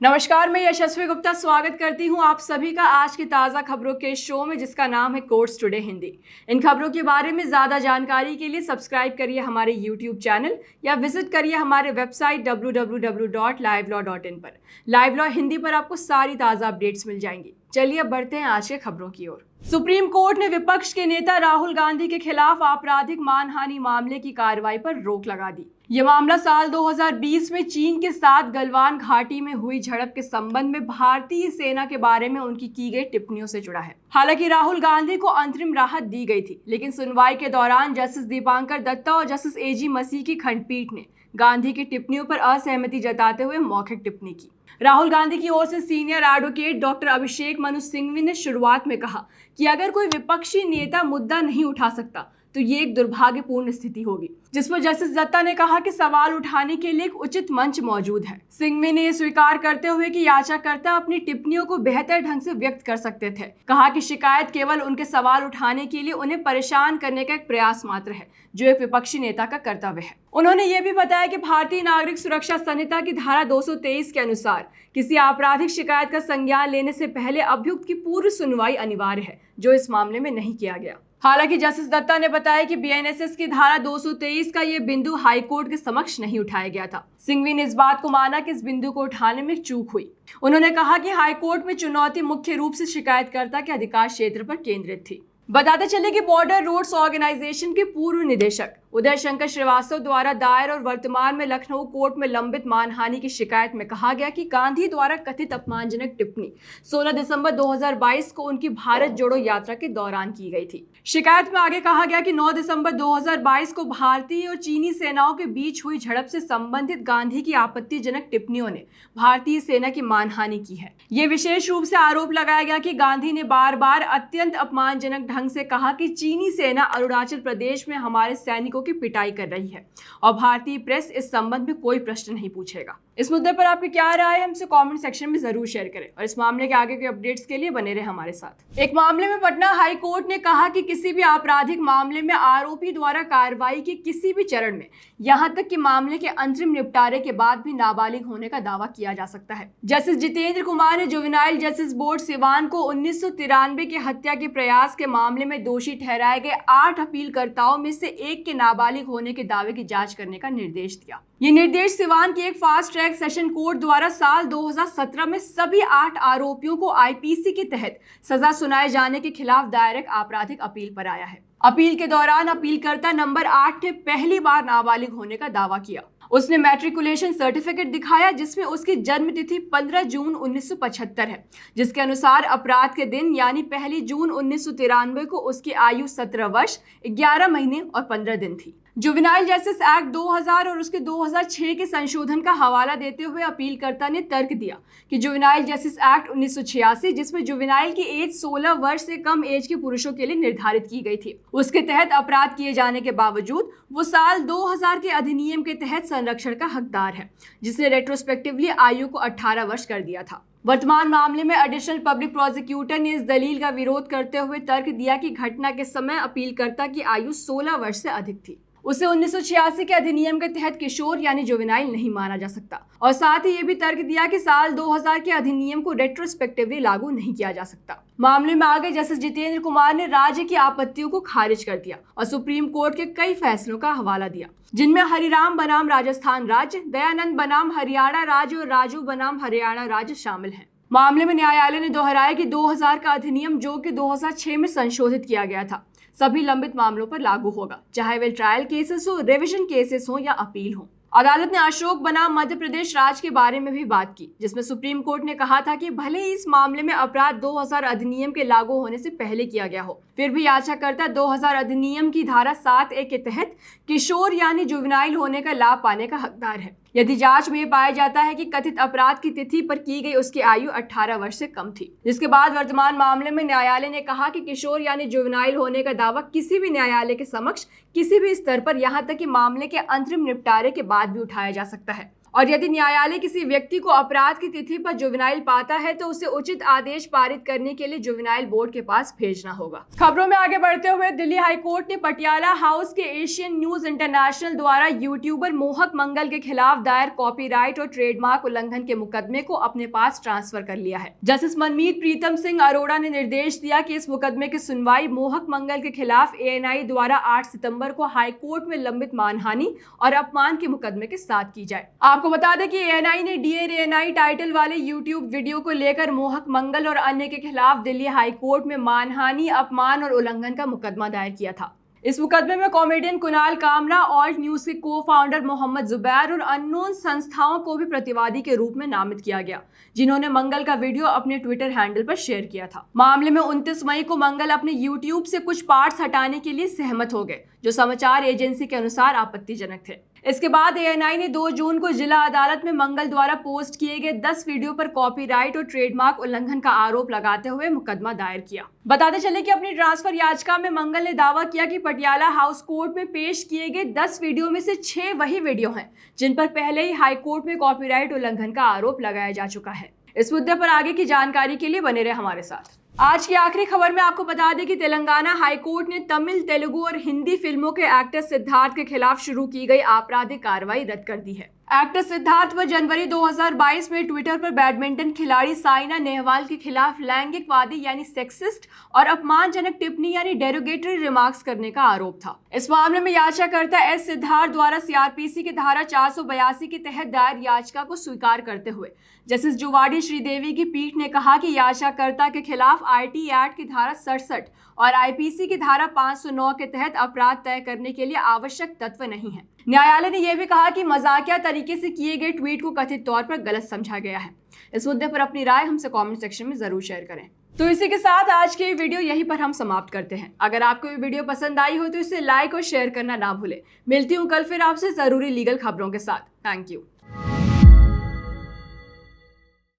नमस्कार, मैं यशस्वी गुप्ता स्वागत करती हूं आप सभी का आज की ताज़ा खबरों के शो में, जिसका नाम है कोर्ट्स टुडे हिंदी। इन खबरों के बारे में ज़्यादा जानकारी के लिए सब्सक्राइब करिए हमारे YouTube चैनल या विजिट करिए हमारे वेबसाइट www.livelawin पर। लाइव लॉ हिंदी पर आपको सारी ताज़ा अपडेट्स मिल जाएंगी। चलिए अब बढ़ते हैं आज के खबरों की ओर। सुप्रीम कोर्ट ने विपक्ष के नेता राहुल गांधी के खिलाफ आपराधिक मानहानि मामले की कार्रवाई पर रोक लगा दी। यह मामला साल 2020 में चीन के साथ गलवान घाटी में हुई झड़प के संबंध में भारतीय सेना के बारे में उनकी की गई टिप्पणियों से जुड़ा है। हालांकि राहुल गांधी को अंतरिम राहत दी गई थी, लेकिन सुनवाई के दौरान जस्टिस दीपांकर दत्ता और जस्टिस एजी मसीह की खंडपीठ ने गांधी की टिप्पणियों पर असहमति जताते हुए मौखिक टिप्पणी की। राहुल गांधी की ओर से senior advocate doctor Abhishek Manu Singhvi ने शुरुआत में कहा कि अगर कोई विपक्षी नेता मुद्दा नहीं उठा सकता तो ये एक दुर्भाग्यपूर्ण स्थिति होगी, जिस पर जस्टिस दत्ता ने कहा कि सवाल उठाने के लिए एक उचित मंच मौजूद है। सिंघवी ने यह स्वीकार करते हुए कि याचिकाकर्ता अपनी टिप्पणियों को बेहतर ढंग से व्यक्त कर सकते थे, कहा कि शिकायत केवल उनके सवाल उठाने के लिए उन्हें परेशान करने का एक प्रयास मात्र है, जो एक विपक्षी नेता का कर्तव्य है। उन्होंने ये भी बताया कि भारतीय नागरिक सुरक्षा संहिता की धारा 223 के अनुसार किसी आपराधिक शिकायत का संज्ञान लेने से पहले अभियुक्त की पूर्व सुनवाई अनिवार्य है, जो इस मामले में नहीं किया गया। हालांकि जस्टिस दत्ता ने बताया कि बीएनएसएस की धारा 223 का ये बिंदु हाईकोर्ट के समक्ष नहीं उठाया गया था। सिंघवी ने इस बात को माना कि इस बिंदु को उठाने में चूक हुई। उन्होंने कहा कि हाईकोर्ट में चुनौती मुख्य रूप से शिकायतकर्ता के अधिकार क्षेत्र पर केंद्रित थी। बताते चले कि बॉर्डर रोड्स ऑर्गेनाइजेशन के पूर्व निदेशक उदय शंकर श्रीवास्तव द्वारा दायर और वर्तमान में लखनऊ कोर्ट में लंबित मानहानि की शिकायत में कहा गया कि गांधी द्वारा कथित अपमानजनक टिप्पणी 16 दिसंबर 2022 को उनकी भारत जोड़ो यात्रा के दौरान की गई थी। शिकायत में आगे कहा गया कि 9 दिसंबर 2022 को भारतीय और चीनी सेनाओं के बीच हुई झड़प से संबंधित गांधी की आपत्तिजनक टिप्पणियों ने भारतीय सेना की मानहानि की है। ये विशेष रूप से आरोप लगाया गया कि गांधी ने बार बार अत्यंत अपमानजनक ढंग से कहा कि चीनी सेना अरुणाचल प्रदेश में हमारे सैनिकों की पिटाई कर रही है और भारतीय प्रेस इस संबंध में कोई प्रश्न नहीं पूछेगा। इस मुद्दे पर आपकी क्या राय है, हमसे कमेंट सेक्शन में जरूर शेयर करें और इस मामले के आगे के अपडेट्स के लिए बने रहे हमारे साथ। एक मामले में पटना हाई कोर्ट ने कहा कि किसी भी आपराधिक मामले में आरोपी द्वारा कार्रवाई के किसी भी चरण में, यहां तक कि मामले के अंतरिम निपटारे के बाद भी नाबालिग होने का दावा किया जा सकता है। जस्टिस जितेंद्र कुमार ने जुवेनाइल जस्टिस बोर्ड सिवान को 1993 के हत्या के प्रयास के मामले में दोषी ठहराए गए 8 अपीलकर्ताओं में से एक के नाबालिग होने के दावे की जांच करने का निर्देश दिया। ये निर्देश सिवान के एक फास्ट ट्रैक सेशन कोर्ट द्वारा साल 2017 में सभी 8 आरोपियों को आईपीसी के तहत सजा सुनाए जाने के खिलाफ दायर एक आपराधिक अपील पर आया है। अपील के दौरान अपीलकर्ता नंबर 8 ने पहली बार नाबालिग होने का दावा किया। उसने मैट्रिकुलेशन सर्टिफिकेट दिखाया जिसमें उसकी जन्म तिथि 15 जून 1975 है, जिसके अनुसार अपराध के दिन यानी 1 जून 1993 को उसकी आयु 17 वर्ष 11 महीने और 15 दिन थी। जुवेनाइल जस्टिस एक्ट 2000 और उसके 2006 के संशोधन का हवाला देते हुए अपीलकर्ता ने तर्क दिया कि जुवेनाइल जस्टिस एक्ट 1986, जिसमें जुवेनाइल की एज 16 वर्ष से कम एज के पुरुषों के लिए निर्धारित की गई थी, उसके तहत अपराध किए जाने के बावजूद वो साल 2000 के अधिनियम के तहत संरक्षण का हकदार है, जिसने रेट्रोस्पेक्टिवली आयु को 18 वर्ष कर दिया था। वर्तमान मामले में एडिशनल पब्लिक प्रोसिक्यूटर ने इस दलील का विरोध करते हुए तर्क दिया कि घटना के समय अपीलकर्ता की आयु 16 वर्ष से अधिक थी। उसे 1986 के अधिनियम के तहत किशोर यानी जुवेनाइल नहीं माना जा सकता और साथ ही ये भी तर्क दिया कि साल 2000 के अधिनियम को रेट्रोस्पेक्टिवली लागू नहीं किया जा सकता। मामले में आगे जस्टिस जितेंद्र कुमार ने राज्य की आपत्तियों को खारिज कर दिया और सुप्रीम कोर्ट के कई फैसलों का हवाला दिया, जिनमें हरिराम बनाम राजस्थान राज्य, दयानंद बनाम हरियाणा राज्य और राजू बनाम हरियाणा राज्य शामिल हैं। मामले में न्यायालय ने दोहराया कि 2000 का अधिनियम, जो कि 2006 में संशोधित किया गया था, सभी लंबित मामलों पर लागू होगा, चाहे वे ट्रायल केसेस हो, रिवीजन केसेस हो या अपील हो। अदालत ने अशोक बनाम मध्य प्रदेश राज्य के बारे में भी बात की, जिसमें सुप्रीम कोर्ट ने कहा था कि भले ही इस मामले में अपराध 2000 अधिनियम के लागू होने से पहले किया गया हो, फिर भी याचिकाकर्ता 2000 अधिनियम की धारा 7A के तहत किशोर यानी जुवेनाइल होने का लाभ पाने का हकदार है, यदि जांच में पाया जाता है कि कथित अपराध की तिथि पर की गई उसकी आयु 18 वर्ष से कम थी। जिसके बाद वर्तमान मामले में न्यायालय ने कहा कि किशोर यानी जुवेनाइल होने का दावा किसी भी न्यायालय के समक्ष किसी भी स्तर पर, यहां तक कि मामले के अंतरिम निपटारे के बाद भी उठाया जा सकता है और यदि न्यायालय किसी व्यक्ति को अपराध की तिथि पर जुवेनाइल पाता है तो उसे उचित आदेश पारित करने के लिए जुवेनाइल बोर्ड के पास भेजना होगा। खबरों में आगे बढ़ते हुए दिल्ली हाई कोर्ट ने पटियाला हाउस के एशियन न्यूज इंटरनेशनल द्वारा यूट्यूबर मोहक मंगल के खिलाफ दायर कॉपीराइट और ट्रेडमार्क उल्लंघन के मुकदमे को अपने पास ट्रांसफर कर लिया है। जस्टिस मनमीत प्रीतम सिंह अरोड़ा ने निर्देश दिया कि इस मुकदमे की सुनवाई मोहक मंगल के खिलाफ एएनआई द्वारा 8 सितंबर को हाई कोर्ट में लंबित मानहानि और अपमान के मुकदमे के साथ की जाए। आपको बता दें कि एएनआई ने डियर एएनआई टाइटल वाले यूट्यूब वीडियो को लेकर मोहक मंगल और अन्य के खिलाफ दिल्ली हाई कोर्ट में मानहानि, अपमान और उल्लंघन का मुकदमा दायर किया था। इस मुकदमे में comedian Kunal Kamra, alt news के को फाउंडर मोहम्मद जुबैर और अननोन संस्थाओं को भी प्रतिवादी के रूप में नामित किया गया, जिन्होंने मंगल का वीडियो अपने ट्विटर हैंडल पर शेयर किया था। मामले में 29 मई को मंगल अपने यूट्यूब से कुछ पार्ट्स हटाने के लिए सहमत हो गए, जो समाचार एजेंसी के अनुसार आपत्तिजनक थे। इसके बाद एएनआई ने 2 जून को जिला अदालत में मंगल द्वारा पोस्ट किए गए 10 वीडियो पर कॉपीराइट और ट्रेडमार्क उल्लंघन का आरोप लगाते हुए मुकदमा दायर किया। बताते चले कि अपनी ट्रांसफर याचिका में मंगल ने दावा किया कि पटियाला हाउस कोर्ट में पेश किए गए 10 वीडियो में से 6 वही वीडियो हैं जिन पर पहले ही हाई कोर्ट में कॉपीराइट उल्लंघन का आरोप लगाया जा चुका है। इस मुद्दे पर आगे की जानकारी के लिए बने रहे हमारे साथ। आज की आखिरी खबर में आपको बता दें कि तेलंगाना हाई कोर्ट ने तमिल, तेलुगु और हिंदी फिल्मों के एक्टर सिद्धार्थ के खिलाफ शुरू की गई आपराधिक कार्रवाई रद्द कर दी है। एक्टर सिद्धार्थ व जनवरी 2022 में ट्विटर पर बैडमिंटन खिलाड़ी साइना नेहवाल के खिलाफ लैंगिकवादी यानी सेक्सिस्ट और अपमानजनक टिप्पणी यानी डेरोगेटरी रिमार्क्स करने का आरोप था। इस मामले में याचिकाकर्ता एस सिद्धार्थ द्वारा सीआरपीसी की धारा 482 के तहत दायर याचिका को स्वीकार करते हुए जस्टिस जुवाडी श्रीदेवी की पीठ ने कहा कि याचिकाकर्ता के खिलाफ आईटी एक्ट की धारा 67 और आईपीसी की धारा 509 के तहत अपराध तय करने के लिए आवश्यक तत्व नहीं है। न्यायालय ने यह भी कहा कि मजाकिया तरीके से किए गए ट्वीट को कथित तौर पर गलत समझा गया है। इस मुद्दे पर अपनी राय हमसे कमेंट सेक्शन में जरूर शेयर करें। तो इसी के साथ आज की वीडियो यहीं पर हम समाप्त करते हैं। अगर आपको ये वीडियो पसंद आई हो तो इसे लाइक और शेयर करना ना भूलें। मिलती हूँ कल फिर आपसे जरूरी लीगल खबरों के साथ। Thank you.